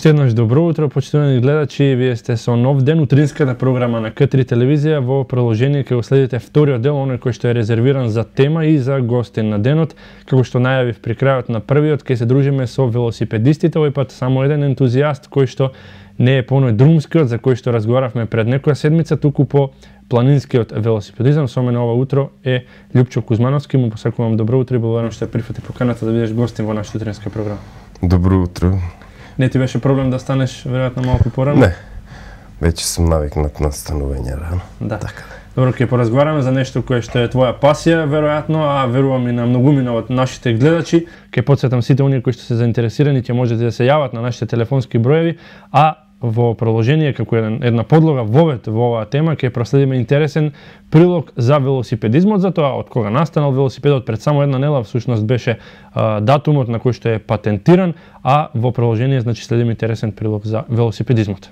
Уште еднаш добро утро, почитувани гледачи. Вие сте со нов ден утринската програма на К3 телевизија. Во продолжение ќе го следите вториот дел, оној кој што е резервиран за тема и за гостин на денот. Како што најавив при крајот на првиот, ќе се дружиме со велосипедистите, овој пат само еден ентузијаст кој што не е по оној друмскиот за кој што разговаравме пред некоја седмица, туку по планинскиот велосипедизам. Со мене ова утро е Љупчо Кузмановски. Му посакувам добро утро и благодарам што прифати поканата да бидеш гостин во нашата утринска програма. Добро утро. Не ти беше проблем да станеш веројатно малку порано? Не. Веќе сум навикнат на станување рано. Да. Така. Добро, ќе поразговараме за нешто кое што е твоја пасија, веројатно, а верувам и на многумина од нашите гледачи. Ќе потсетам сите оние кои што се заинтересирани, ќе можете да се јават на нашите телефонски броеви, а во продолжение, како една подлога вовет во оваа тема, ќе проследиме интересен прилог за велосипедизмот, за тоа од кога настанал велосипедот. Пред само една недела всушност беше датумот на кој што е патентиран, а во продолжение значи следиме интересен прилог за велосипедизмот.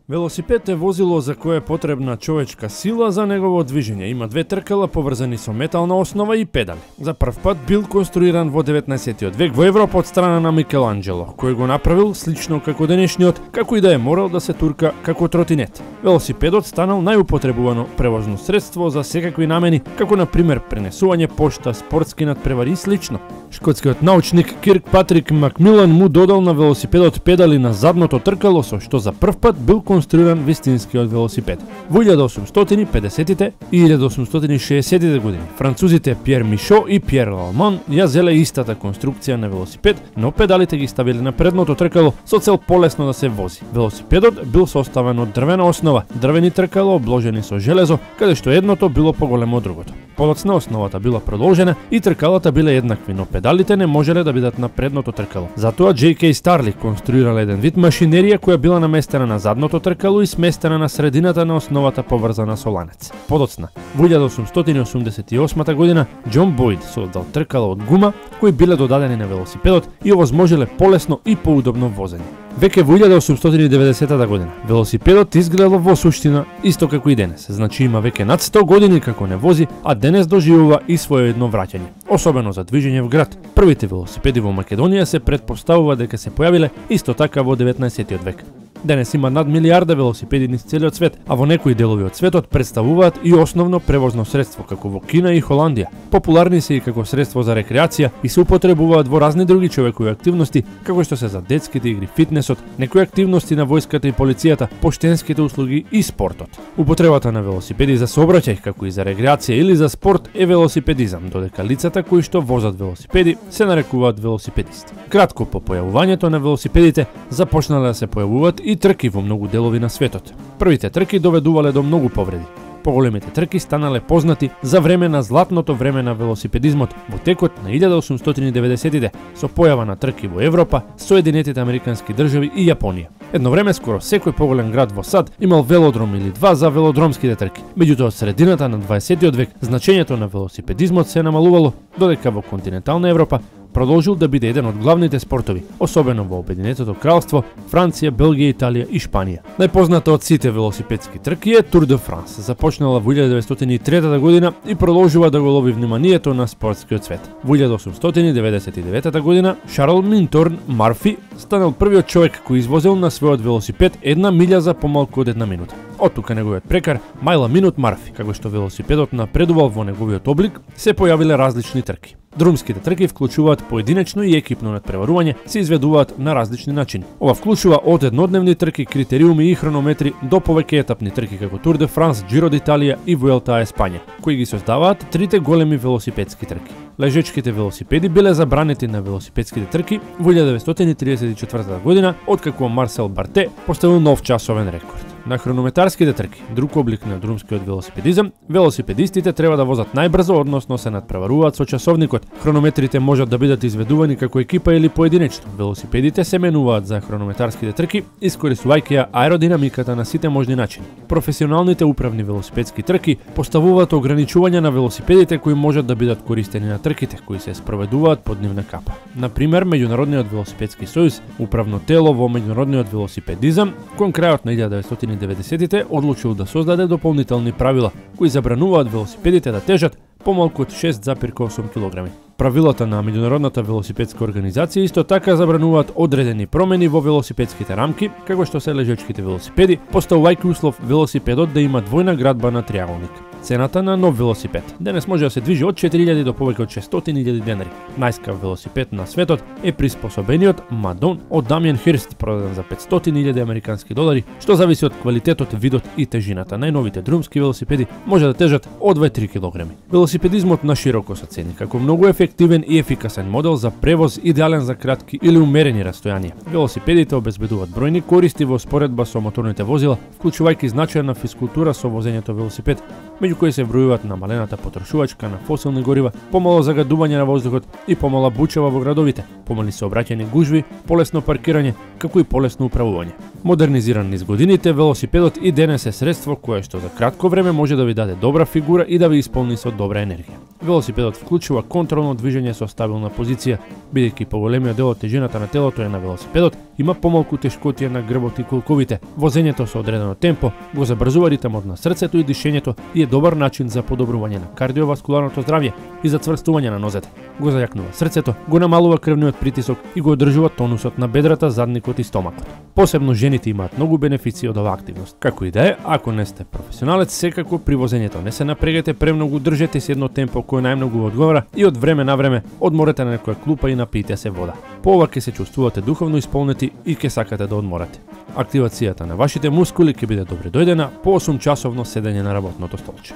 Велосипед е возило за кое е потребна човечка сила за негово движење. Има две тркала поврзани со метална основа и педали. За прв пат бил конструиран во 19 век во Европа од страна на Микеланџело, кој го направил слично како денешниот, како и да е морал да се турка како тротинет. Велосипедот станал најупотребувано превозно средство за секакви намени, како на пример пренесување пошта, спортски надпревари и слично. Шкотскиот научник Кирк Патрик Макмилан му додал на велосипедот педали на задното тркало, со што за прв пат бил конструиран вистинскиот велосипед. Во 1850-тите и 1860-тите години французите Пьер Мишо и Пьер Лалман ја зеле истата конструкција на велосипед, но педалите ги ставиле на предното тркало со цел полесно да се вози. Велосипедот бил составен од дрвена основа, дрвени тркала обложени со железо, каде што едното било поголемо од другото. Подоцна основата била продолжена и тркалата биле еднакви, но педалите не можеле да бидат на предното тркало. Затоа J.K. Старлик конструирал еден вид машинерија која била наместена на задното тркало и сместена на средината на основата поврзана со ланец. Подоцна, во 1888 година Џон Бојд создал тркала од гума кои биле додадени на велосипедот и овозможеле полесно и поудобно возење. Веќе во 1890 година велосипедот изгледал во суштина исто како и денес, значи има веќе над 100 години како не вози, а денес доживува и своје едно враќање, особено за движење в град. Првите велосипеди во Македонија се претпоставува дека се појавиле исто така во 19 век. Денес има над милијарда велосипеди низ целиот свет, а во некои делови од светот представуваат и основно превозно средство, како во Кина и Холандија. Популарни се и како средство за рекреација и се употребуваат во разни други човекови активности, како што се за детските игри, фитнесот, некои активности на војската и полицијата, поштенските услуги и спортот. Употребата на велосипеди за сообраќај, како и за рекреација или за спорт е велосипедизам, додека лицата кои што возат велосипеди се нарекуваат велосипедисти. Кратко по појавувањето на велосипедите започнале да се појавуваат и трки во многу делови на светот. Првите трки доведувале до многу повреди. Поголемите трки станале познати за време на златното време на велосипедизмот во текот на 1890-тите со појава на трки во Европа, Соединетите Американски држави и Јапонија. Едно време скоро секој поголем град во САД имал велодром или два за велодромските трки. Меѓутоа од средината на 20 век значењето на велосипедизмот се намалувало, додека во континентална Европа продолжил да биде еден од главните спортови, особено во Обединетото кралство, Франција, Белгија, Италија и Шпанија. Најпозната од сите велосипедски трки е Тур де Франс, започнала во 1903 година и продолжува да го лови вниманието на спортскиот свет. Во 1899 година Шарл Минторн Марфи станал првиот човек кој извозил на својот велосипед 1 милја за помалку од 1 минута. Од тука неговиот прекар Мајла Минут Марфи, како што велосипедот напредувал во неговиот облик, се појавиле различни трки. Друмските трки вклучуваат поединечно и екипно надпреварување, се изведуваат на различни начини. Ова вклучува од еднодневни трки, критериуми и хронометри до повеќе етапни трки како Тур де Франс, Джиро де Италија и Вуелта а Еспања, кои ги создаваат трите големи велосипедски трки. Лежечките велосипеди биле забранети на велосипедските трки во 1934 година, откако Марсел Барте поставил нов часовен рекорд. На хронометарските трки, друг облик на друмскиот велосипедизам, велосипедистите треба да возат најбрзо, односно се надпреваруваат со часовникот. Хронометрите можат да бидат изведувани како екипа или поединечно. Велосипедите се менуваат за хронометарските трки, искористувајќи ја аеродинамиката на сите можни начини. Професионалните управни велосипедски трки поставуваат ограничувања на велосипедите кои можат да бидат користени на трките кои се спроведуваат под нивна капа. Например, Меѓународниот велосипедски сојуз, управно тело во меѓународниот велосипедизам, кон крајот на 1990-тите одлучил да создаде дополнителни правила кои забрануваат велосипедите да тежат помалку од 6,8 кг. правилата на меѓународната велосипедска организација исто така забрануваат одредени промени во велосипедските рамки, како што се лежачките велосипеди, поставувајќи услов велосипедот да има двојна градба на триаголник. Цената на нов велосипед денес може да се движи од 4000 до повеќе од 600.000 денари. Најскап велосипед на светот е приспособениот Мадон од Дамиен Хирст, продаден за 500.000 американски долари, што зависи од квалитетот, видот и тежината. Најновите друмски велосипеди може да тежат од 2-3 кг. Велосипедизмот на широко се цени како многу ефективен и ефикасен модел за превоз, идеален за кратки или умерени растојанија. Велосипедите обезбедуваат бројни користи во споредба со моторните возила, вклучувајќи значајна физкултура со возењето велосипед, меѓу кои се вбројуваат намалената потрошувачка на фосилни горива, помало загадување на воздухот и помала бучава во градовите, помали сообраќајни гужви, полесно паркирање, како и полесно управување. Модернизиран низ годините, велосипедот и денес е средство кое што за кратко време може да ви даде добра фигура и да ви исполни со добра енергија. Велосипедот вклучува контролно движење со стабилна позиција, бидејќи поголемиот дел од тежината на телото е на велосипедот, има помалку тешкотија на грбот и кулковите. Возењето со одредено темпо го забрзува ритмот на срцето и дишењето и е добар начин за подобрување на кардиоваскуларното здравје и за цврстување на нозете. Го зајакнува срцето, го намалува крвниот притисок и го одржува тонусот на бедрата, задникот и стомакот. Посебно жените имаат многу бенефиции од оваа активност. Како и да е, ако не сте професионалец, секако при возењето не се напрегете премногу, држете си едно темпо кој најмногу одговара и од време на време одморете на некоја клупа и напијте се вода. По ова ќе се чувствувате духовно исполнети и ќе сакате да одморате. Активацијата на вашите мускули ќе биде добре дојдена по 8 часовно седење на работното столче.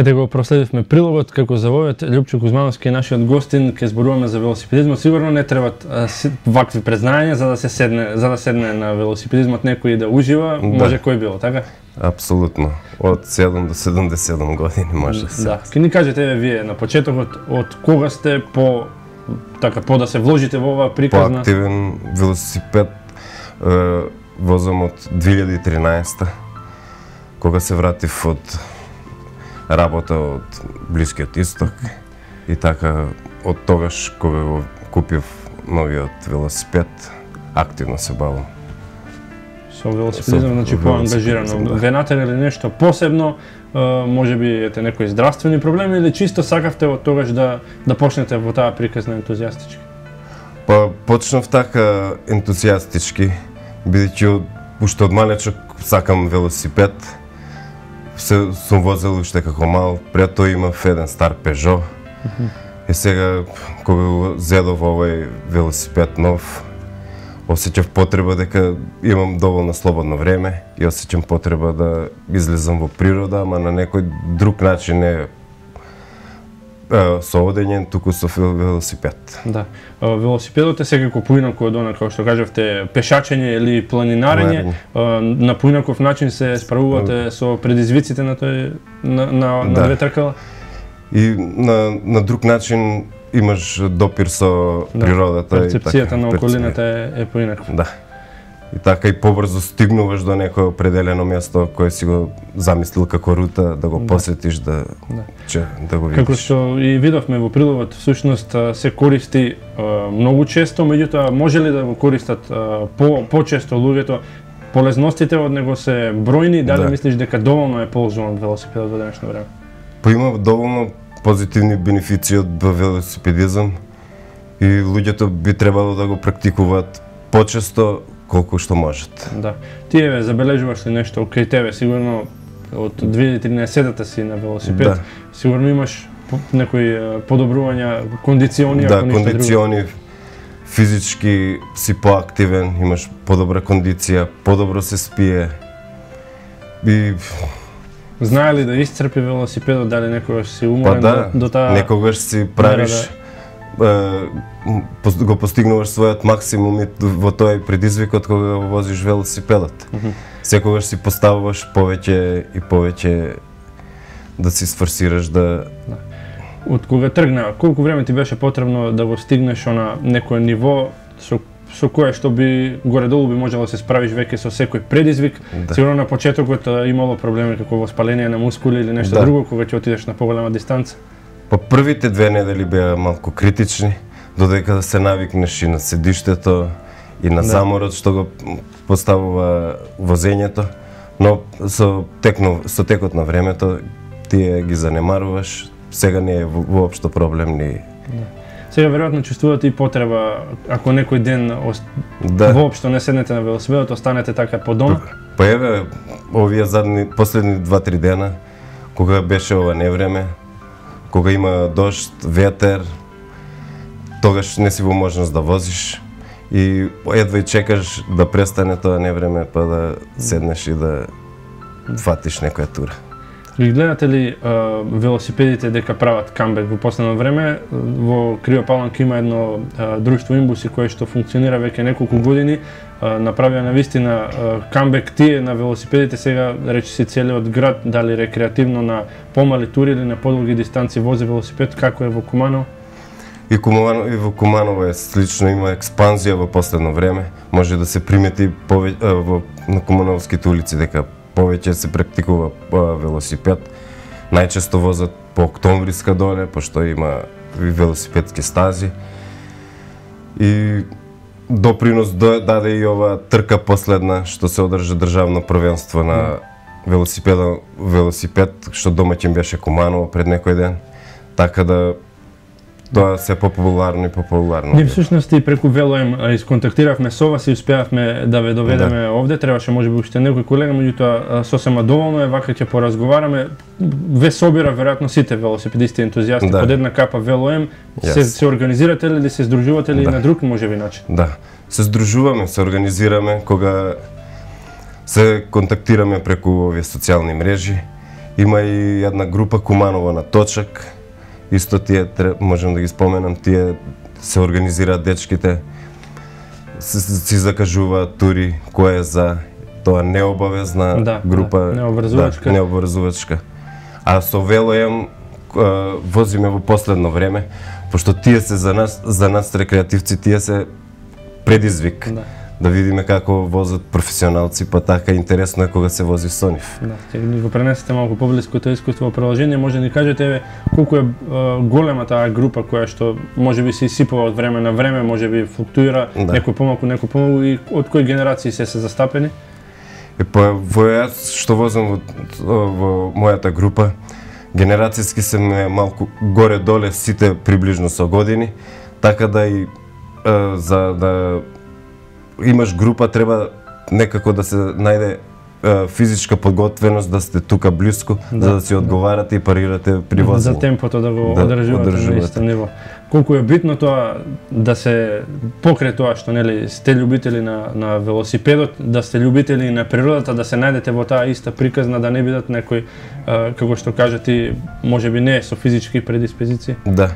Ете го проследивме прилогот како завојот Љупчо Кузмановски е нашиот гостин, ке зборуваме за велосипедизмот. Сигурно не требат вакви презнања за да седне на велосипедизмот некој да ужива, може кој било, така? Апсолутно. Од 7 до 77 години може се. Да. Ке ни кажете вие на почетокот од кога сте по да се вложите во оваа приказна? Поактивен велосипед возам од 2013 кога се вратив од работа од Блискиот Исток и така од тогаш кога го купив новиот велосипед, активно се бавам. Со велосипедизм, значи поангажирано. Венате ли нешто посебно, може би ете некои здравствени проблеми или чисто сакавте од тогаш да почнете во таа приказна ентузијастички? Па почнав така ентузијастички, бидејќи уште од малечок сакам велосипед. Сум возел уште како мал, пред тоа имав еден стар Пежо. И сега, кога го зедов овој велосипед нов, осеќав потреба дека имам доволно слободно време и осеќам потреба да излезам во природа, ама на некој друг начин, не со одење, туку со велосипед. Да. Велосипедот е секако поинаку од она, како што кажавте, пешачење или планинарење. На поинаков начин се справувате со предизвиците на тој на две тркала? И на друг начин имаш допир со природата. Перцепцијата на околината е поинаква. Да. И така и побрзо стигнуваш до некое определено место кое си го замислил како рута, да го посетиш, да го видиш. Како што и видовме во прилогот, всушност се користи многу често, меѓутоа може ли да го користат почесто луѓето? Полезностите од него се бројни, дали мислиш дека доволно е ползуван велосипедот во денешно време? Па има доволно позитивни бенефиции од велосипедизам и луѓето би требало да го практикуваат почесто колку што можат. Да. Тие забележуваш ли нешто кај тебе? Сигурно од 2013-та си на велосипед. Да. Сигурно имаш некои подобрувања, кондициони, ако ништо друго. Да, кондициони, физички си поактивен, имаш подобра кондиција, подобро се спие. И знае ли да исцрпи велосипедот, дали некогаш си уморен до таа? Некогаш си правиш го постигнуваш својот максимум во тој предизвикот кога го возиш велосипедот. Секогаш си поставуваш повеќе и повеќе да си сфорсираш да... Од кога тргна, колку време ти беше потребно да го стигнеш на некој ниво со кое што би горе-долу би можело да се справиш веќе со секој предизвик? Сигурно на почетокот имало проблеми како воспаление на мускули или нешто друго кога ќе отидеш на поголема дистанца? Па првите 2 недели беа малку критични, додека да се навикнеш и на седиштето, и на заморот што го поставува возењето, но со текот на времето тие ги занемаруваш, сега не е воопшто проблем ни. Сега веројатно чувствувате и потреба, ако некој ден воопшто не седнете на велосипедот, останете така по дома? Па еве, овие последни 2-3 дена, кога беше ова невреме, кога има дожд, ветер, тогаш не си во можност да возиш и едва и чекаш да престане тоа невреме, па да седнеш и да фатиш некоја тура. Ги гледате ли велосипедите дека прават камбек во последно време? Во Криопаланка има едно друштво Имбуси кое што функционира веќе неколку години, направија навистина камбек тие на велосипедите, сега речиси целиот град, дали рекреативно на помали тури или на подолги дистанции вози велосипед, како е во Куманово? И во Куманово е слично, има експанзија во последно време, може да се примети на кумановските улици дека повеќе се практикува велосипед. Најчесто возат по Октомвриска доле, пошто има велосипедски стази. И допринос даде и ова трка последна, што се одржа државно првенство на велосипед, што домаќин беше Куманово пред некој ден. Така да тоа се популарно и популарно. Ние всушност и преку Велоем исконтактиравме со вас и успеавме да ве доведеме овде. Требаше можеби уште некој колега, меѓутоа сосема доволно е, вака ќе поразговараме. Ве собира веројатно сите велосипедисти ентузијасти под една капа Велоем. Се организирате ли или се здружувате ли на друг можеби начин? Да, се здружуваме, се организираме кога се контактираме преку овие социјални мрежи. Има и една група Куманово на точак. Исто тие, можем да ги споменам, тие се организираат дечките, си закажуваат тури, кој е за тоа необавезна група, необврзувачка. А со Велоем возиме во последно време, пошто тие се за нас рекреативци, тие се предизвик. Да видиме како возат професионалци, па така интересно е кога се вози со нив. Да, ќе го пренесете малку поблиску тоа искуство во приложение, може да ни кажете колку е голема таа група која што можеби се исипува од време на време, можеби флуктуира, некој помалку и од кои генерации се застапени? Па во јас што возам во мојата група, генерацијски се малку горе-доле сите приближно со години, така да и за да имаш група, треба некако да се најде физичка подготвеност, да сте тука блиску, за да си одговарате и парирате при возење. За темпото да го одржувате на исто ниво. Колку е битно тоа да се покрај тоа што нели сте љубители на велосипедот, да сте љубители на природата, да се најдете во таа иста приказна, да не бидат некој како што кажати, можеби не со физички предиспозиции. Да.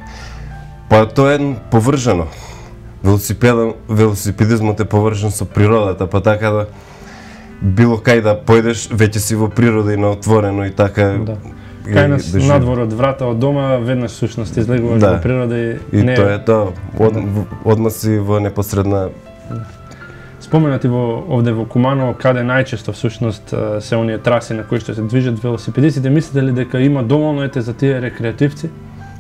Па тоа е поврзано. Велосипедизмот е поврзан со природата, па така да било кај да појдеш, веќе си во природа и на отворено и така. Кај нас надвор од врата од дома, веднаш всушност излегуваш во природа и тоа е тоа. Одма си во непосредна. Споменати овде во Куманово, каде најчесто всушност се оние траси на кои што се движат велосипедистите, мислите ли дека има доволно за тие рекреативци?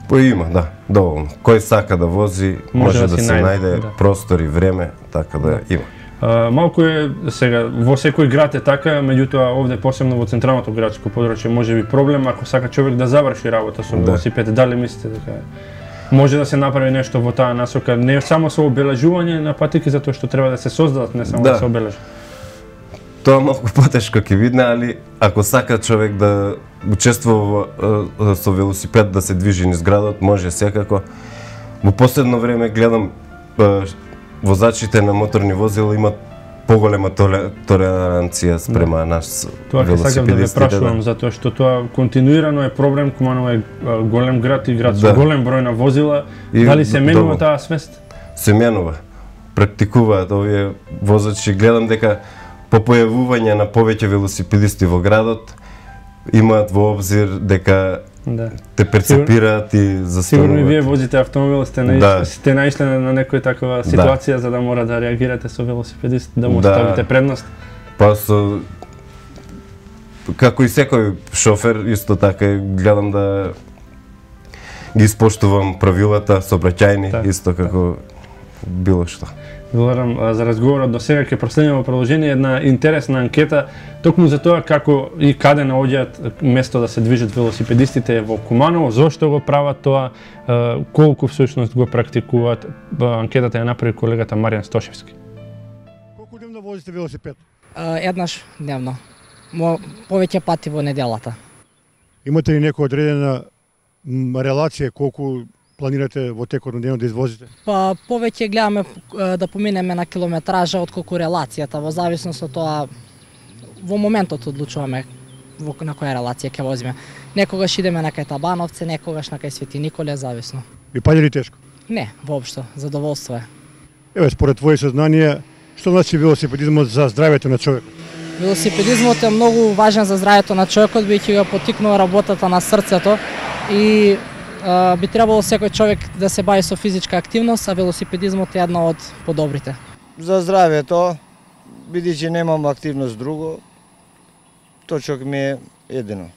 Па има, да, доволно. Кој сака да вози, може да се најде простор и време, така да има. Малку е сега во секој град е така, меѓутоа овде посебно во централното градско подрачје може би проблем ако сака човек да заврши работа со велосипед. Дали мислите дека може да се направи нешто во таа насока, не само со обележување на патеки, затоа што треба да се создадат, не само да се обележат? Тоа малку потешко ќе видне, али ако сака човек да учествува со велосипед да се движи низ градот, може секако. Во последно време гледам возачите на моторни возила имат поголема толеранција спрема нас велосипедистите. Тоа ќе сакам да ве прашувам, затоа што тоа континуирано е проблем, Куманово е голем град и град со голем број на возила. Дали се менува таа свест? Се менува. Практикуваат овие возачи, гледам дека по појавување на повеќе велосипедисти во градот, имаат во обзир дека те перцепираат и застануваат. Сигурно и вие возите автомобил, сте наишли на некоја такова ситуација за да мора да реагирате со велосипедист, да му ставите предност? Па како и секој шофер, исто така гледам да ги испоштувам правилата, сообраќајни, Так, исто како било што. Благодарам за разговорот до сега. Ќе проследиме во продолжение една интересна анкета токму за тоа како и каде наоѓаат место да се движат велосипедистите во Куманово, зошто го прават тоа, колку всушност го практикуваат. Анкетата ја направи колегата Маријан Стошевски. Колку дневно возите велосипед? Еднаш дневно. Повеќе пати во неделата. Имате ли некоја одредена релација колку планирате во текот на денот да извозите? Па повеќе гледаме да поминеме на километража отколку релацијата, во зависност од тоа во моментот одлучуваме на која релација ќе возиме. Некогаш идеме на кај Табановце, некогаш на кај Свети Николе, зависно. Ви паѓа ли тешко? Не, воопшто, задоволство е. Еве, според твои сознание, што значи велосипедизмот за здравјето на човекот? Велосипедизмот е многу важен за здравјето на човекот, бидејќи го поттикнува работата на срцето и би требало секој човек да се бави со физичка активност, а велосипедизмот е една од подобрите. За здравјето, бидејќи немам активност друго, точок ми е едино.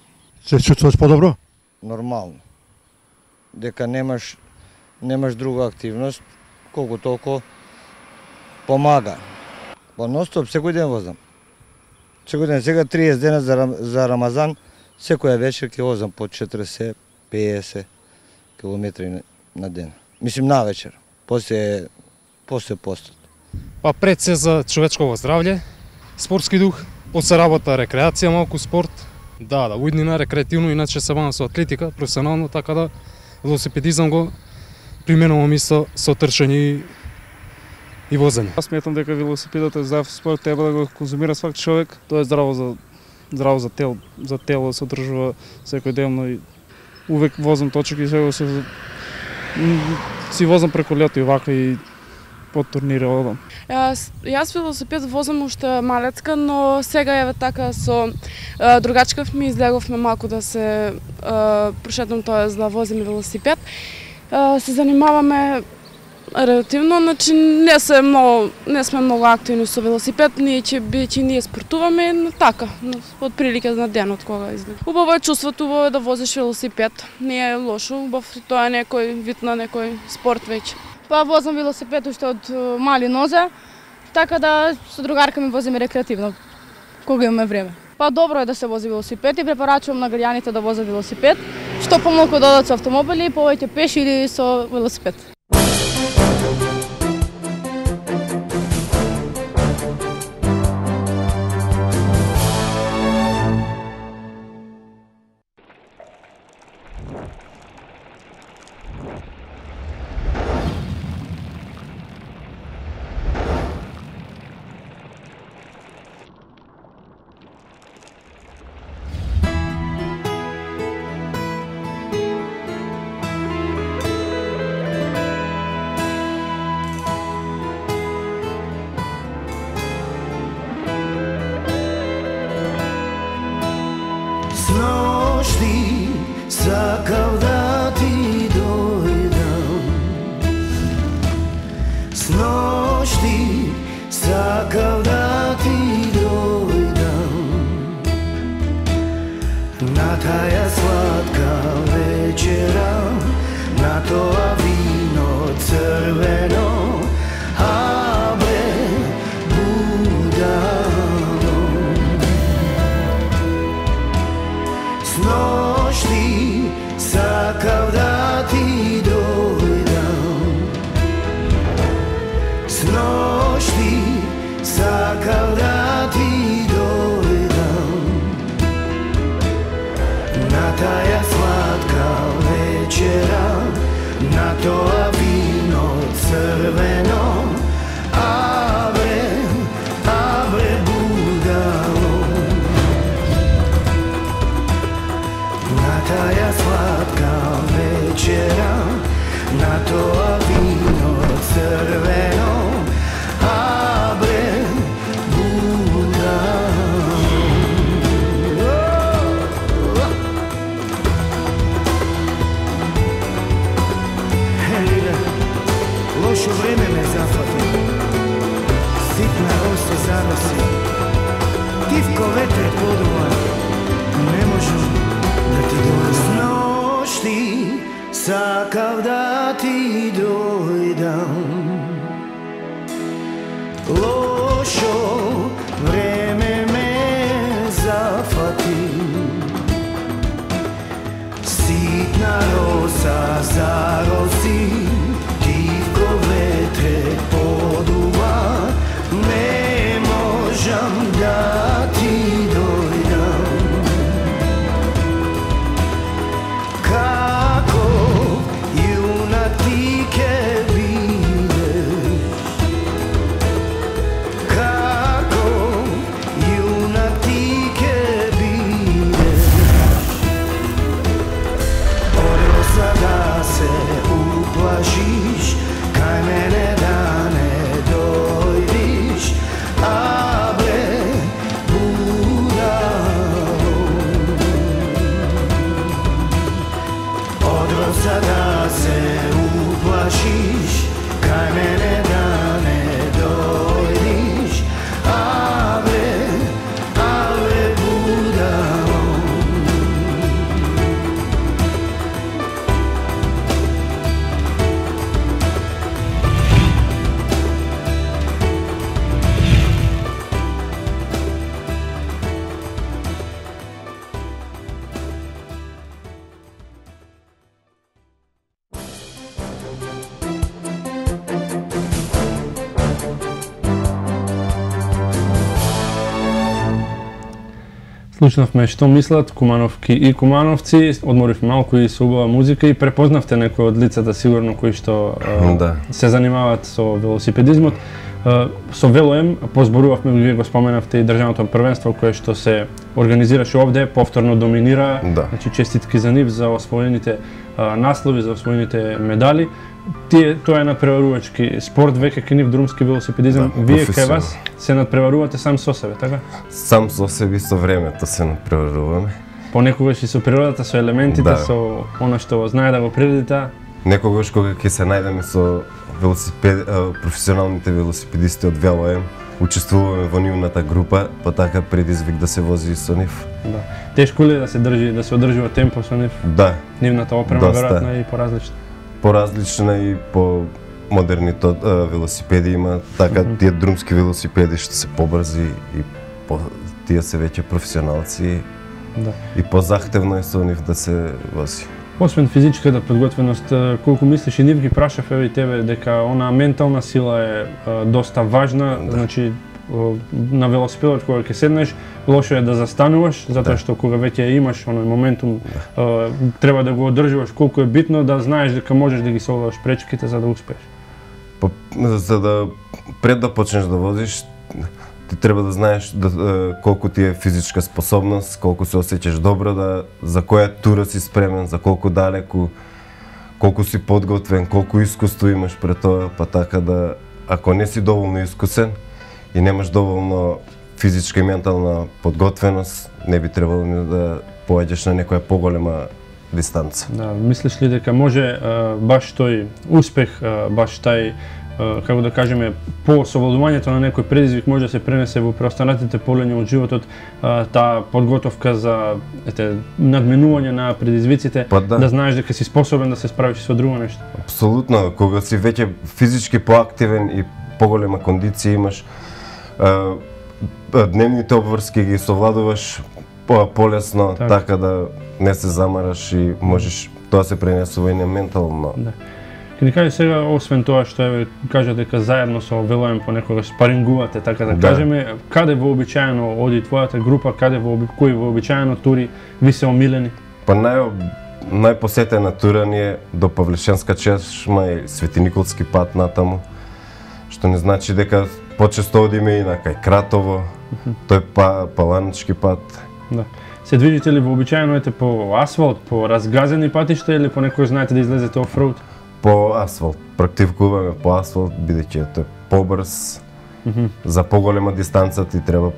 Се чувствуваш подобро? Нормално. Дека немаш друга активност, колку толку помага. Па ностоп секој ден возам. Секој ден, сега 30 дена за Рамазан, секоја вечер ќе возам по 40-50 километри на ден. Мислим на вечер, после постот. Па пред се за човечково здравје, спортски дух, после работа рекреација, малку спорт. Да, уиднина рекреативно, иначе се бавам со атлетика, професионално, така да велосипедизам го применувам исто со трчање и возење. Аз сметам дека велосипедот е здрав спорт, треба да го конзумира свак човек. Тоа е здраво за тело, се одржува секојдневно и увек возам точок и сега си возам преку лето и вака и по турнири одам. Јас велосипед возам уште малецка, но сега еве така со другачкав ми излеговме малку да се прошетам, тоа да возиме велосипед. Се занимаваме релативно, значи не сме многу активни со велосипед, бидејќи ние спортуваме, но така, од прилика на денот кога излег. Убаво е чувството, убаво е да возиш велосипед, не е лошо, убав тоа е некој вид на некој спорт веќе. Па возам велосипед уште од мали нозе, така да со другарка ми возиме рекреативно, кога имаме време. Па добро е да се вози велосипед и препорачувам на граѓаните да возат велосипед, што помалку да одат со автомобили, повеќе пеш или со велосипед. Сношти сакав да ти дојдам, сношти сакав да ти дојдам, на таја сладка вечера, на тоа вино црвено, а бе будало. Сношти сакав да ти дојдам, сношти сакав да ти дојдам, на таја сладка вечера, на тоа вино црвено, а бе будало. На таја сладка вечера, на тоа вино црвено, а бе будало. Лошо време ме зафати, ситна роса заноси, тивко ветре подува, не можам да ти дојдам. Сношти Sitna rosa zarosi, tiho veter poduva, ne možem da ti dojdem. Kako junak ti ke bideš, kako junak ti ke bideš. Od rosa da se uplašiš, kaj mene da ne dojdiš, a bre budalo. Od rosa da se uplašiš, kaj mene da ne dojdiš, a bre budalo. Слушнавме што мислат кумановки и кумановци, одморивме малку и со убава музика и препознавте некои од лицата сигурно кои што се занимаваат со велосипедизмот. Со Велоем позборувавме, вие го споменавте и државното првенство кое што се организираше овде, повторно доминира. Значи честитки за нив за освоените наслови, за освоените медали. Тоа е надпреварувачки спорт, веќе кај нив друмски велосипедизам. Вие кај вас се надпреварувате сам со себе, така? Сам со себе и со времето се надпреваруваме. Понекогаш и со природата, со елементите, со она што знае да го природите. Некогаш кога ќе се најдеме со професионалните велосипедисти од Велоем, учествуваме во нивната група, па така предизвик да се вози со нив. Да. Тешко ли е да се одржува темпо со нив? Да. Нивната опрема веројатно е и поразлична. Поразлична и по модерните велосипеди има, така тие друмски велосипеди што се побрзи и тие се веќе професионалци. Да. И позахтевно е со нив да се вози. Освен физичката подготвеност, колку мислиш и нив ги прашав еве и тебе дека она ментална сила е доста важна, значи на велосипедот кога ќе седнеш, лошо е да застануваш, затоа што кога веќе имаш оној моментум, треба да го одржуваш, колку е битно да знаеш дека можеш да ги солваш пречките за да успееш. За да пред да почнеш да возиш, ти треба да знаеш колку ти е физичка способност, колку се осеќаш добро, за која тура си спремен, за колку далеку, колку си подготвен, колку искуство имаш пред тоа, па така да, ако не си доволно искусен и немаш доволно физичка и ментална подготвеност, не би требало да поаѓаш на некоја поголема дистанца. Да, мислиш ли дека може баш тој успех, баш тај како да кажеме, по совладувањето на некој предизвик може да се пренесе во преостанатите полења од животот, таа подготовка за надменување на предизвиците, да знаеш дека си способен да се справиш со друго нешто. Апсолутно, кога си веќе физички поактивен и поголема кондиција имаш, дневните обврски ги совладуваш полесно, така да не се замараш и можеш тоа се пренесува и на ментално. Ке ни кажи сега, освен тоа што еве кажа дека заедно со Велоем понекогаш спарингувате, така да кажеме, каде вообичаено оди твојата група, кои вообичаено тури ви се омилени? Па најпосетена тура ни е до Павлишенска чешма и Свети Николски пат натаму, што не значи дека почесто одиме и на кај Кратово, тој Паланички пат. Да. Се движите ли вообичаено по асфалт, по разгазени патишта или понекогаш знаете да излезете офроуд? По асфалт. Практикуваме по асфалт, бидејќи тој побрз, за поголема дистанца ти треба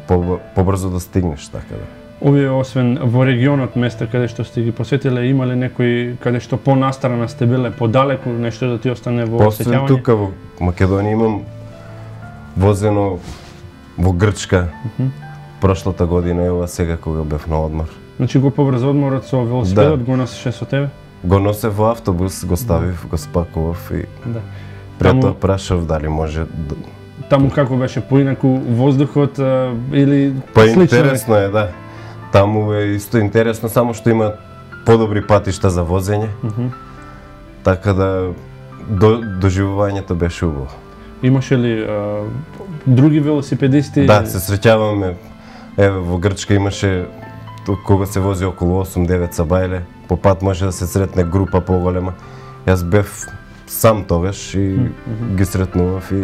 побрзо да стигнеш, така да. Овие освен во регионот места каде што сте ги посетиле, има ли некои каде што понастрана сте биле, подалеку, нешто да ти остане во осеќавање? Освен тука во Македонија имам возено во Грчка прошлата година, ева сега кога бев на одмор. Значи го побрз одморот со велосипедот го носеше со тебе? Го носев во автобус, го ставив, го спакував и пред тоа прашав дали може. Таму како беше поинаку воздухот или па интересно е, да. Таму е исто интересно, само што има подобри патишта за возење. Така да доживувањето беше убаво. Имаше ли други велосипедисти? Да, се среќаваме. Еве во Грчка имаше кога се вози околу 8-9 сабајле, по пат може да се сретне група поголема. Јас бев сам тогаш и ги сретнував и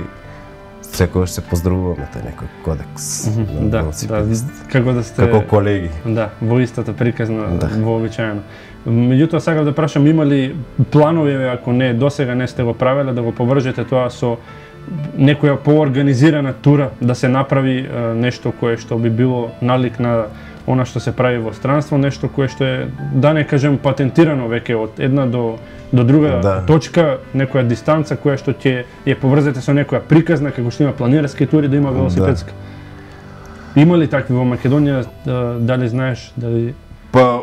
секогаш се поздравуваме тај некој кодекс на велосипедист. Како да сте како колеги. Да, во истата приказна, вообичаено. Меѓутоа сакав да прашам, има ли планови, ако не досега не сте го правеле, да го повржете тоа со некоја поорганизирана тура, да се направи нешто кое што би било налик на она што се прави во странство, нешто кое што е, да не кажем, патентирано веќе од една до друга точка, некоја дистанца која што ќе ја поврзете со некоја приказна, како што има планинарски тури, да има велосипедска. Има ли такви во Македонија, дали знаеш, дали... Па,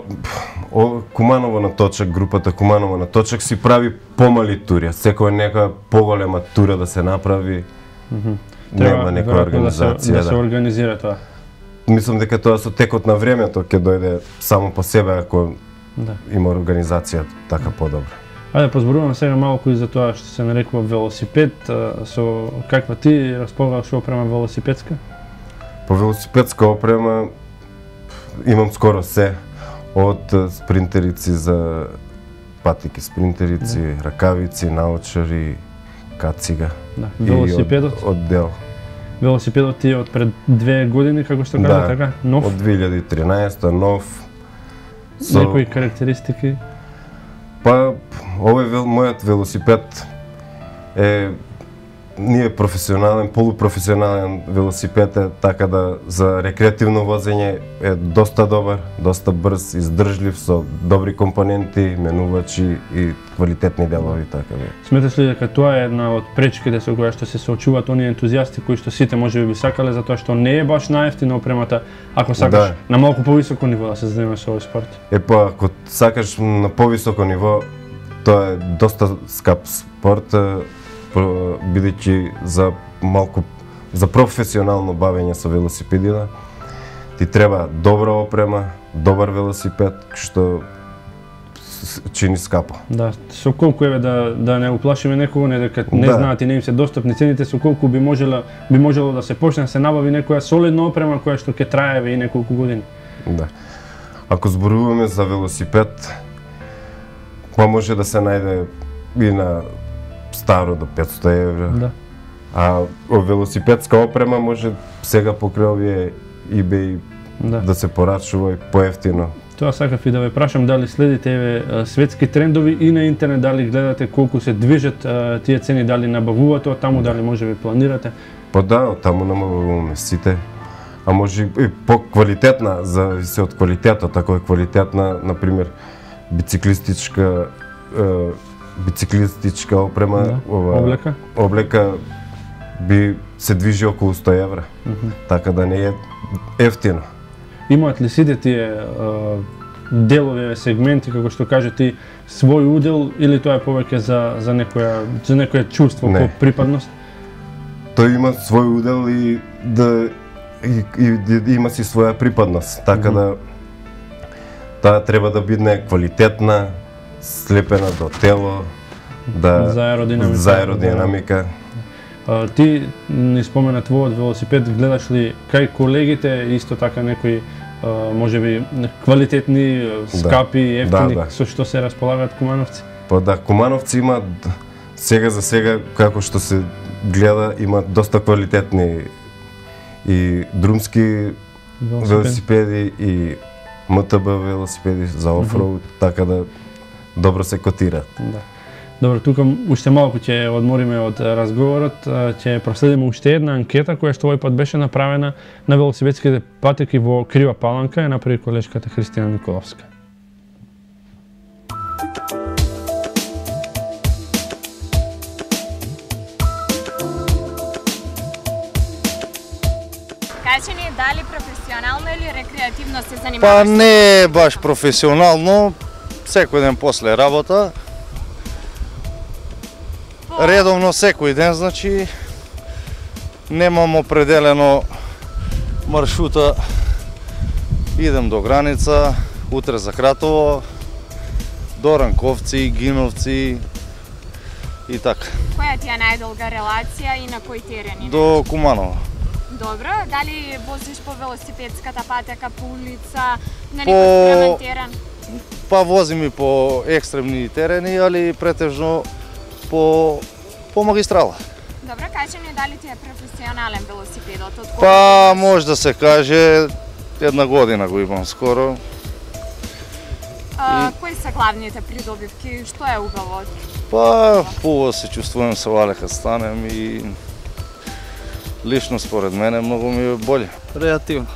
Куманово на точак, групата Куманово на точак си прави помали тури, секоја некоја поголема тура да се направи, нема некоја организација. Да се организира тоа. Мислам дека тоа со текот на времето ќе дојде само по себе ако има организација така подобра. Ајде позборуваме сега малку и за тоа што се нарекува велосипед, со каква ти располагаш опрема велосипедска? По велосипедска опрема имам скоро се, од спринтерици за патики спринтерици, ракавици, наочари, кацига велосипедот? И од дел. Велосипедот ти е од пред 2 години, како што кажа, така? Нов? Од 2013 нов. Некои карактеристики? Па, овој мојот велосипед е не е професионален, полупрофесионален велосипед е, така да за рекреативно возење е доста добар, доста брз, издржлив, со добри компоненти, менувачи и квалитетни делови, така да. Сметаш ли дека тоа е една од пречките со која што се соочуваат оние ентузијасти кои што сите можеби би сакале, затоа што не е баш наевтина опремата, ако сакаш на малку повисоко ниво да се занимаваш со овој спорт? Па, ако сакаш на повисоко ниво, тоа е доста скап спорт, бидејќи за професионално бавење со велосипедина ти треба добра опрема, добар велосипед, што чини скапо. Да, со колку еве да не уплашиме некого, не дека не знаат и не им се достапни цените, со колку би можело да се почне да се набави некоја солидна опрема која што ќе трае и неколку години. Да. Ако зборуваме за велосипед, па може да се најде и на старо до 500 евра. А велосипедска опрема може сега покрај овие eBay да се порачува и поевтино. Тоа сакав и да ве прашам, дали следите еве светски трендови и на интернет, дали гледате колку се движат тие цени, дали набавувате од таму, дали можеби планирате? Па да, од таму набавуваме сите. А може и по-квалитетна, зависи од квалитетот, ако е квалитетна, например, бициклистичка опрема, облека би се движи околу 100 евра, така да не е ефтино. Имаат ли сите тие делови, сегменти, како што кажа ти, свој удел или тоа е повеќе за некоја чувство, по припадност? Тој има свој удел и има си своја припадност, така да таа треба да биде квалитетна, слепена до тело, за аеродинамика. Ти не спомена твојот велосипед, гледаш ли кај колегите исто така некои можеби квалитетни, скапи, ефтини, со што се располагаат кумановци? Па да, кумановци имаат сега за сега, како што се гледа, имаат доста квалитетни и друмски велосипеди и МТБ велосипеди за офроуд, така да добро се котираат. Добро, тука уште малку ќе одмориме од разговорот, ќе проследиме уште една анкета која што овој пат беше направена на велосипедските патеки во Крива Паланка, ја направи колешката Христина Николовска. Кажи ни, дали професионално или рекреативно се занимаваш? Па не баш професионално, секој ден после работа. Редовно секој ден, значи немам определено маршрута. Идем до граница, утре за Кратово, до Ранковци, Гиновци и така. Која ти е најдолга релација и на кој терени? До Куманово. Добро, дали возиш по велосипедската патека, по улица, на некој екстремен терен? Па возим и по екстремни терени, али претежно по магистрала. Добро, кажи ми дали ти е професионален велосипедот? Па може да се каже, 1 година го имам скоро. Кои се главните придобивки? Што е убаво? Па хубаво се чувствувам со вале кад станем и лично според мене многу ми е боле. Реактивно.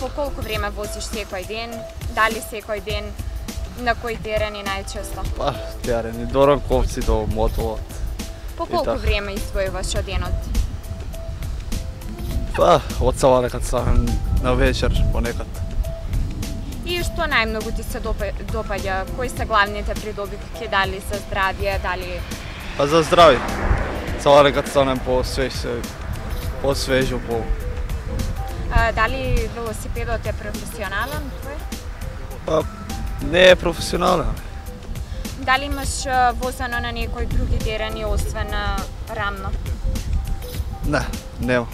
По колку време возиш секој ден? Дали секој ден? На кој терени најчесто? Па терени, до Ранковци, до Мотолот. По колку време издвојуваш од денот? Па, од савале кад станем на вечер понекад. И што најмногу ти се допаѓа? Кои се главните придобивки? Дали за здравје, дали... Па за здравје. Савале кад станем по-свежо, по... Дали велосипедот е професионален твој? Па, не е професионален. Дали имаш возено на некои други терени, освен на рамно? Не, нема.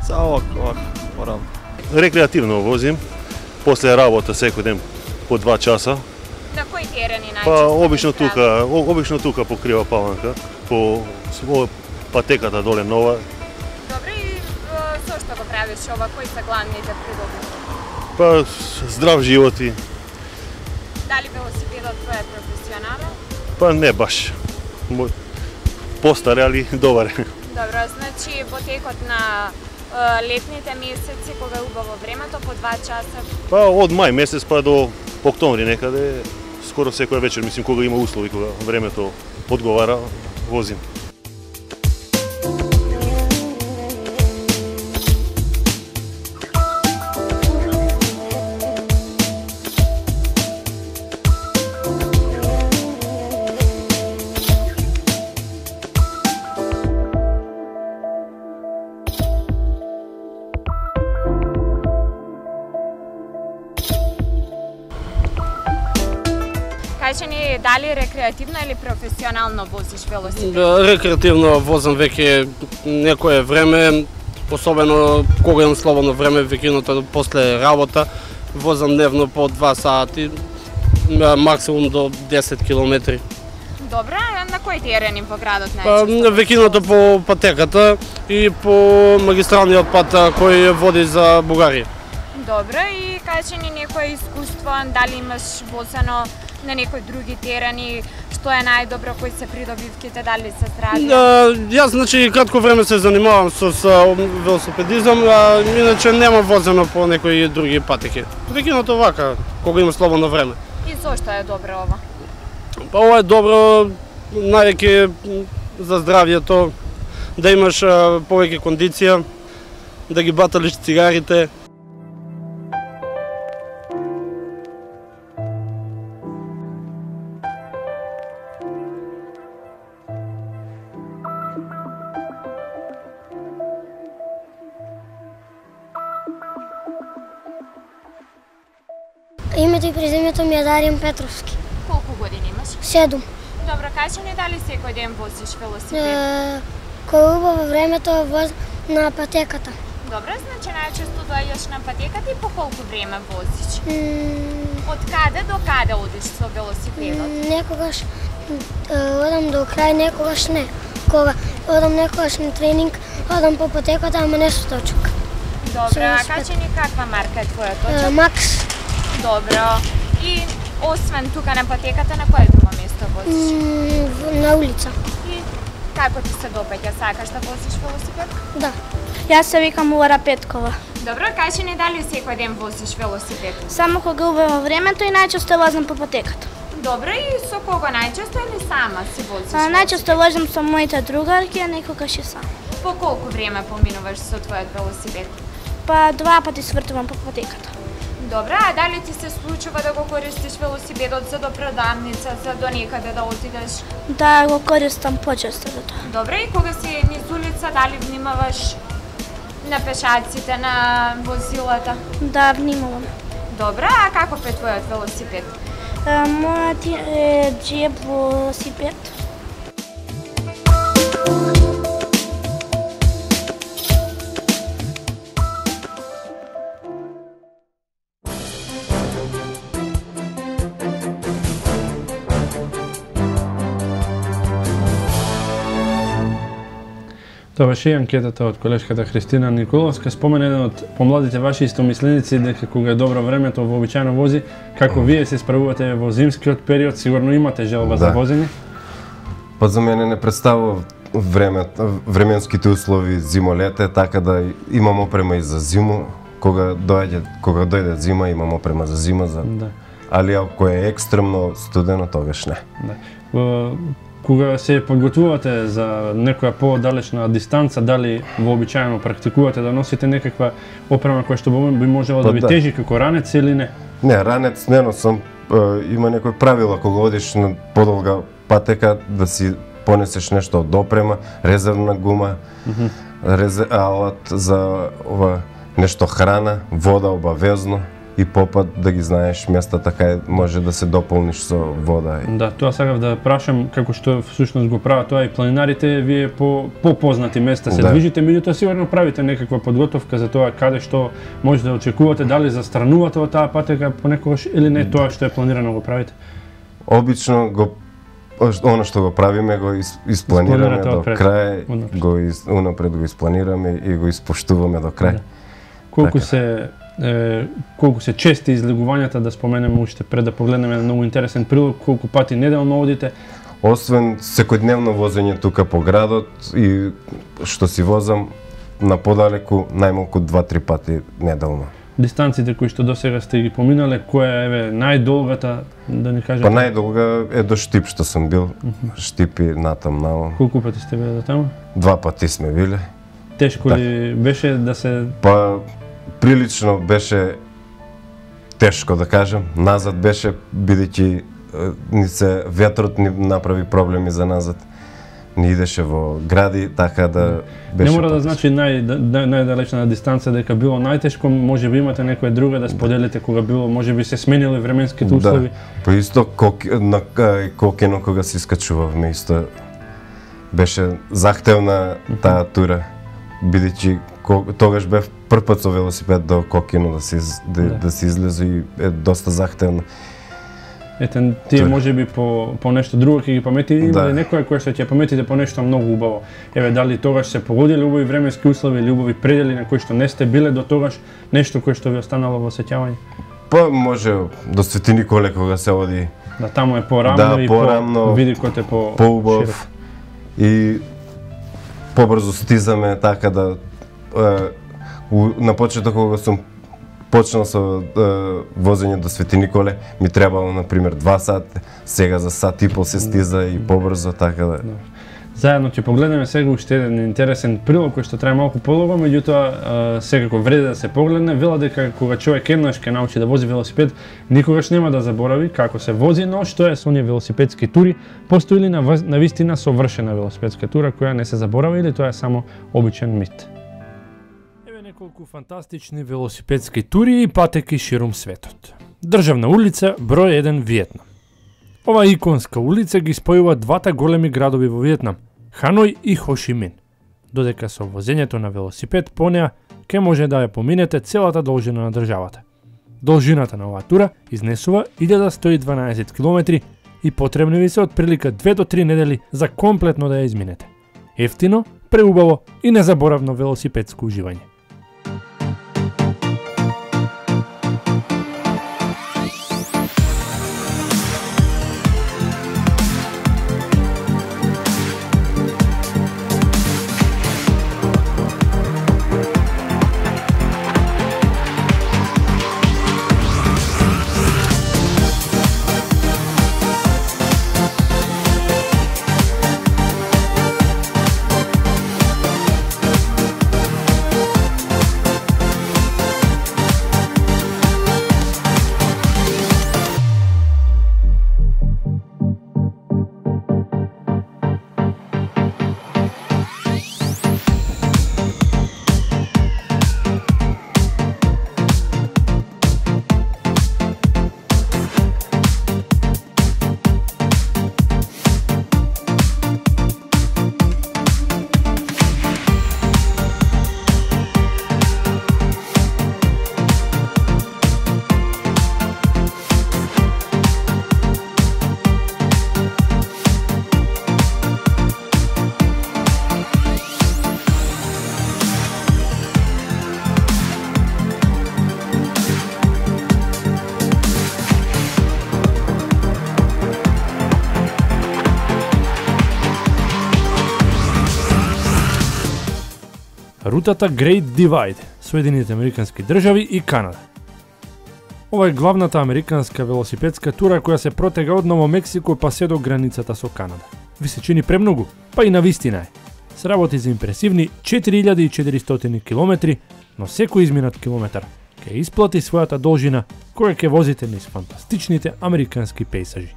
Само овако, рамно. Рекреативно возим. После работа секој ден по 2 часа. На кои терени најчесто? Па обично тука покрива Паланка, по патеката доле нова. Добре, и со што го правиш ова? Кои се главните придобивки? Па здрав живот и... Дали велосипедот твој е професионален? Па не баш. Постар, али добар. Добро, значи во текот на летните месеци, кога е убаво времето, по 2 часа? Па од мај месец па до октомври некаде, скоро секоја вечер, мислим, кога има услови, кога времето одговара, возим. Кажи ни, дали рекреативно или професионално возиш велосипед? Рекреативно возам веќе некое време, особено кога имам слободно време викиното после работа, возам дневно по 2 сати, максимум до 10 километри. Добро, на кои терени по градот најчесто? Викиното по патеката и по магистралниот пат кој води за Бугарија. Добро, и кажи ни некое искуство, дали имаш возено на некои други терени, што е најдобро, кои се придобивките, дали се здрави? Јас, значи, кратко време се занимавам со велосипедизам, а иначе нема возено по некои други патеки. Викиното вака, кога има слободно време. И зошто е добро ова? Па ова е добро, највеќе за здравјето, да имаш повеќе кондиција, да ги баталиш цигарите. Името и презимето ми е Дарин Петровски. Колку години имаш? 7. Добро, кажи ни дали секој ден возиш велосипед? Кој е убаво времето воз на патеката. Добро, значи најчесто доаѓаш на патеката и по колку време возиш? Од каде до каде одиш со велосипедот? Некогаш одам до крај, некогаш не. Кога одам некогаш на тренинг, одам по патеката, ама не со точок. Добро, а кажи ни каква марка е твоја точок? Макс. Добро. И освен тука на патеката, на кое друго место возиш? На улица. И како ти се допаѓа? Сакаш да возиш велосипед? Да. Јас се викам Лора Петкова. Добро, кажи ни дали секој ден возиш велосипед? Само кога убаво времето и најчесто возам по патеката. Добро, и со кого најчесто или сама си возиш? Најчесто возам со моите другарки, а некогаш и сам. По колку време поминуваш со твојот велосипед? Па 2 пати свртувам по патеката. Добро, а дали ти се случува да го користиш велосипедот за до продавница, за до некаде да отидеш? Да, го користам почесто за тоа. Добро, и кога си низ улица, дали внимаваш на пешаците, на возилата? Да, внимавам. Добро, а каков е твојот велосипед? Мојот е джеб во велосипед. Тоа беше и анкетата од колешката Христина Николовска. Спомена еден од помладите ваши истомисленици дека кога е добро времето вообичаено вози, како вие се справувате во зимскиот период, сигурно имате желба за возење? Па за мене не представува временските услови зимо-лете, така да имам опрема и за зиму. Кога дојде зима, имам опрема за зима, али ако е екстремно студено, тогаш не. Кога се подготвувате за некоја подалечна дистанца, дали вообичаено практикувате да носите некаква опрема која што би можела да ви тежи како ранец или не? Не, ранец не носам. Има некои правила кога одиш на подолга патека да си понесеш нешто од опрема, резервна гума, алат за нешто храна, вода обавезно и попат да ги знаеш местата кај може да се дополниш со вода. Да, тоа сакав да прашам како што всушност го прават тоа и планинарите, вие по познати места се движите, меѓутоа сигурно правите некаква подготовка за тоа каде што може да очекувате, дали застранувате од таа патека понекогаш или не тоа што е планирано го правите? Обично она што го правиме го испланираме до крај, унапред го испланираме и го испоштуваме до крај. Колку се чести излегувањата, да споменеме уште пред да погледнеме многу интересен прилог, колку пати неделно одите? Освен секојдневно возење тука по градот и што си возам на подалеку најмалку 2-3 пати неделно. Дистанците кои што досега сте ги поминале, која е најдолгата, да ни кажете? Па најдолга е до Штип што сум бил, Штип и натам нао. Колку пати сте биле до таму? 2 пати сме биле. Тешко ли беше да се... Па прилично беше тешко да кажам. Назад беше, бидејќи ветрот ни направи проблеми за назад. Ни идеше во гради, така да беше... Не мора да значи најдалечна дистанца дека било најтешко, може би имате некоја друга да споделите кога било, може би се сменили временските услови. Да, по исто на Кокино кога се искачувавме, исто беше захтевна таа тура, бидејќи тогаш бев прв пат со велосипед до Кокино да се излезе и е доста захтевно. Ете, тие може би по нешто друго ќе ги памети, има ли некоја која што ќе паметите по нешто многу убаво? Еве, дали тогаш се погодиле убави временски услови или убави предели на кои што не сте биле до тогаш, нешто кое што ви останало во сеќавање? Па може до Свети Николе кога се оди. Да, таму е порамно и видикот е поубав и побрзо стизаме, така да на почеток кога сум почнал со возење до Свети Николе, ми требало, например, 2 сати, сега за сат и пол се стиза и побрзо, така да... Заедно ќе погледнеме сега уште еден интересен прилог кој што трае малку подолго, меѓутоа секако вреди да се погледне. Вела дека кога човек еднаш ќе научи да вози велосипед, никогаш нема да заборави како се вози, но што е со оние велосипедски тури, постои ли на вистина совршена велосипедска тура која не се заборава или тоа е само обичен мит? Неколку фантастични велосипедски тури и патеки ширум светот. Државна улица, број 1 Виетнам. Ова иконска улица ги спојува двата големи градови во Виетнам, Ханој и Хошимин. Додека со возењето на велосипед по неа ќе може да ја поминете целата должина на државата. Должината на оваа тура изнесува 1112 км и потребни ви се од прилика 2 до 3 недели за комплетно да ја изминете. Ефтино, преубаво и незаборавно велосипедско уживање. рутата Great Divide, Соединените Американски држави и Канада. Ова е главната американска велосипедска тура која се протега од Ново Мексико па се до границата со Канада. Ви се чини премногу, па и навистина е. Се работи за импресивни 4400 километри, но секој изминат километар ќе исплати својата должина која ќе возите низ фантастичните американски пейсажи.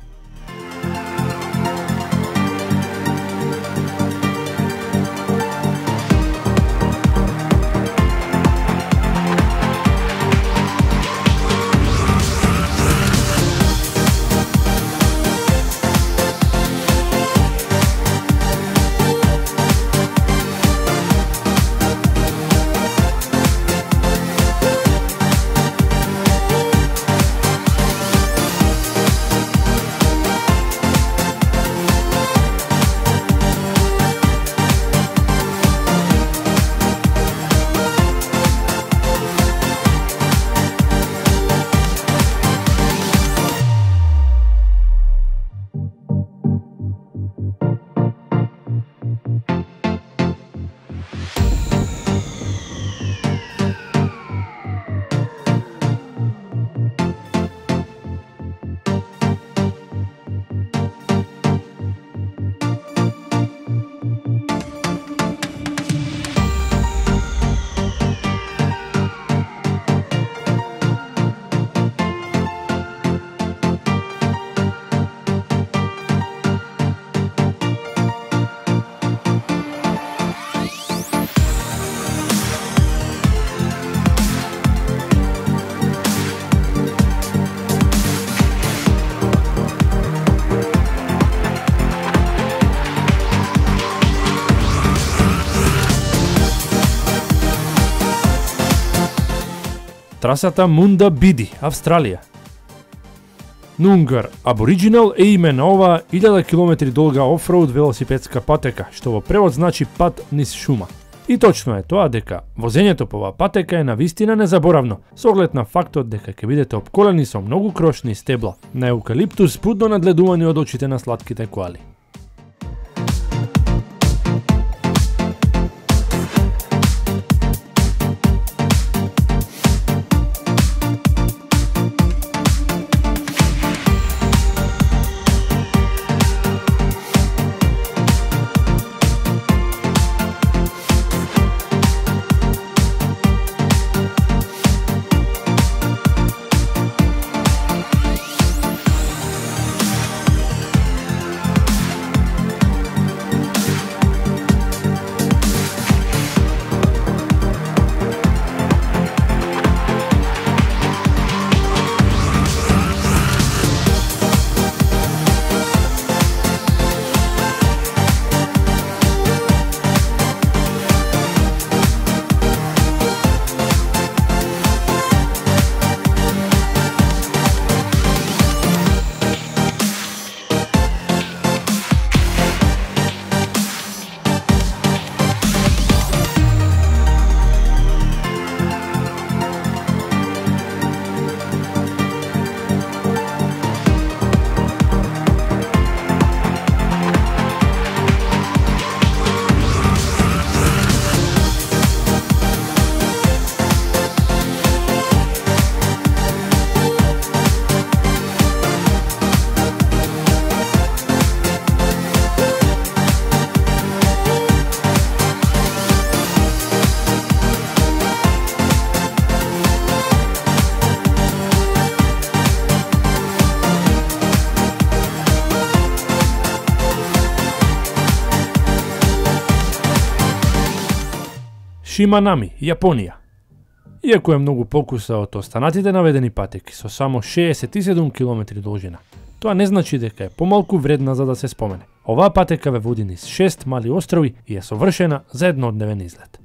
Трасата Мунда Биди, Австралија. Нунгар Абориджинал е име на оваа 1000 км долга офроуд велосипедска патека, што во превод значи пат низ шума. И точно е тоа дека возењето по оваа патека е навистина незаборавно, со оглед на фактот дека ќе бидете опколени со многу крошни стебла на еукалиптус будно надледувани од очите на сладките коали. Шиманами, Јапонија. Иако е многу покуса од останатите наведени патеки со само 67 км должина, тоа не значи дека е помалку вредна за да се спомене. Оваа патека ве води низ 6 мали острови и е совршена за еднодневен излет.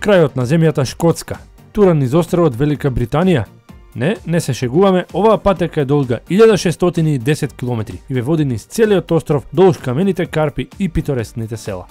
Крајот на земјата Шкотска, тура низ островот Велика Британија. Не се шегуваме, оваа патека е долга 1610 км и ве води низ целиот остров долж камените карпи и питорескните села.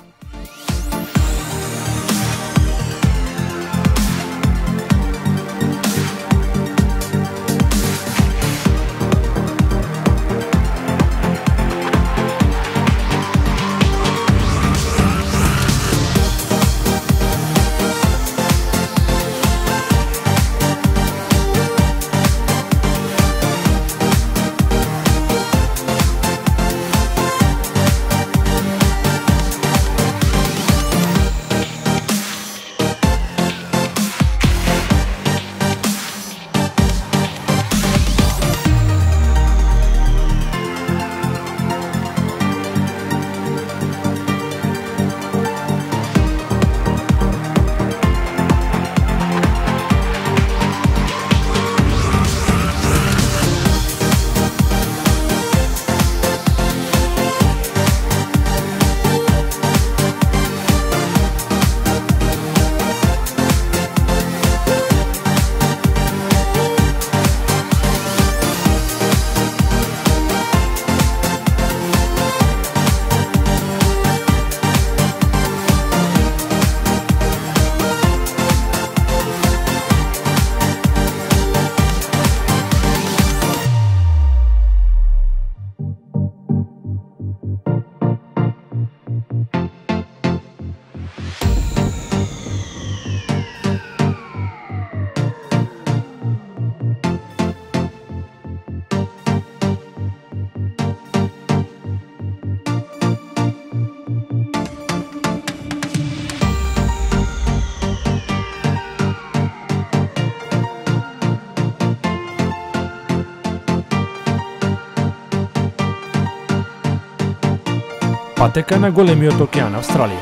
Патека на големиот океан Австралија.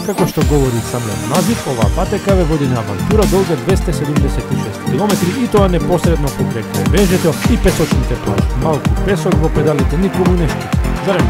Како што говори самиот назив, оваа патека ве води на авантура долга 276 км и тоа непосредно покрај крајбрежјето и песочните плажи. Малку песок во педалите никому не штити. Зарем?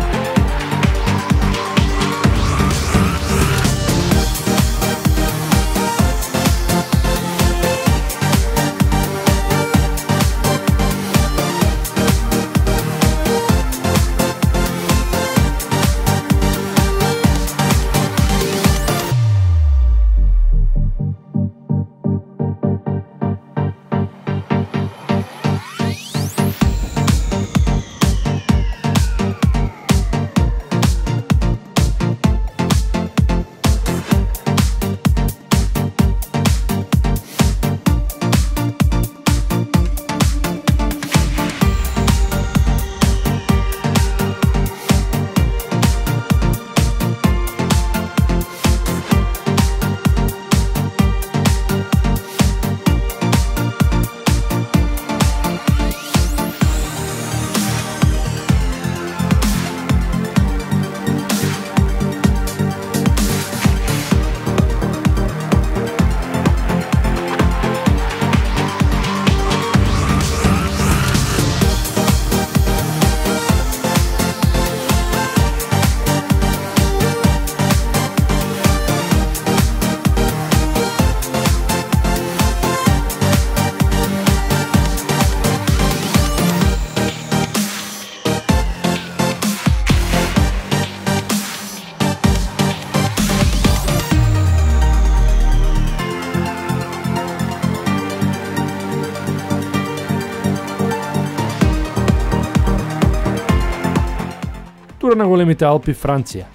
Тура на големите Алпи Франција.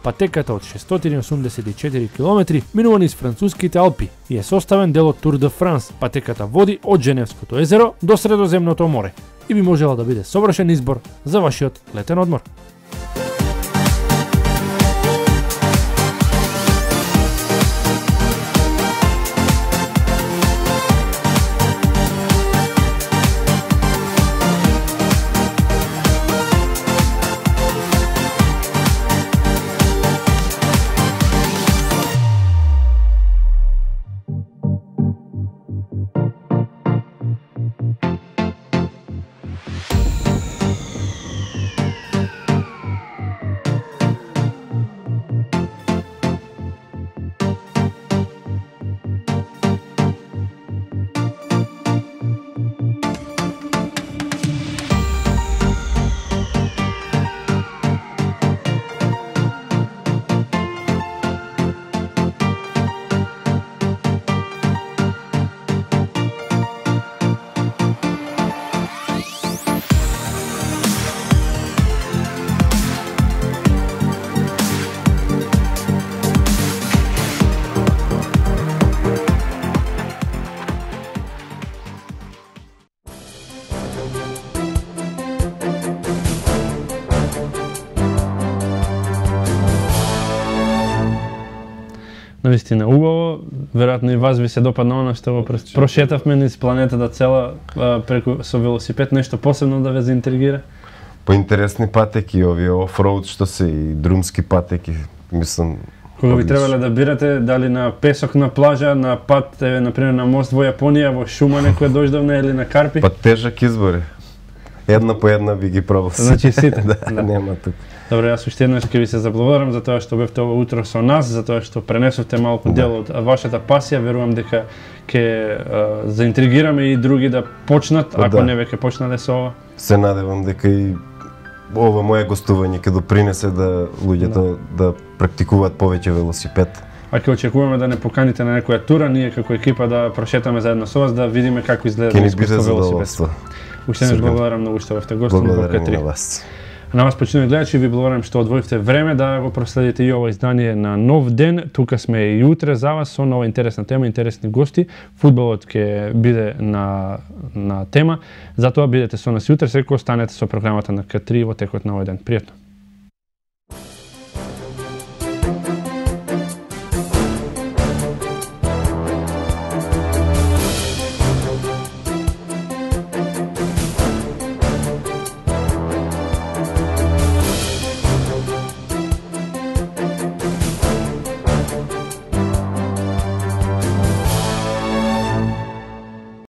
Патеката од 684 км минува низ француските Алпи и е составен дел од Тур де Франс. Патеката води од Женевското езеро до Средоземното море и би можела да биде совршен избор за вашиот летен одмор. Навистина убаво, веројатно и вас ви се допадна она што го прошетавме низ планетата цела преку со велосипед, нешто посебно да ве заинтригира? Поинтересни патеки, овие офроуд што се и друмски патеки, мислам. Кога би требале да бирате, дали на песок на плажа, на пат, например на мост во Јапонија, во шума некоја дождовна или на карпи? Па тежак избор е. Една по една би ги пробал. Значи сите? Да, нема тук. Добре, јас уште еднаш ќе ви се заблагодарам за тоа што бевте ова утро со нас, за тоа што пренесовте малку дел од вашата пасија. Верувам дека ќе заинтригираме и други да почнат, ако не веќе почнале со ова. Се надевам дека и ова мое гостување ќе допринесе да луѓето да практикуваат повеќе велосипед. А ќе очекуваме да не поканите на некоја тура, ние како екипа да прошетаме заедно со вас, да видиме како изгледа искуство велосипед. Уште еднаш благодарам многу што бевте гостом во К3. На вас. На вас, почитувани гледачи, ви благодарам што одвоивте време да го проследите и ова издание на Нов ден. Тука сме и утре за вас со нова интересна тема, интересни гости. Фудбалот ќе биде на тема, затоа бидете со нас и утре, секој останете со програмата на К3 во текот на овој ден. Пријатно.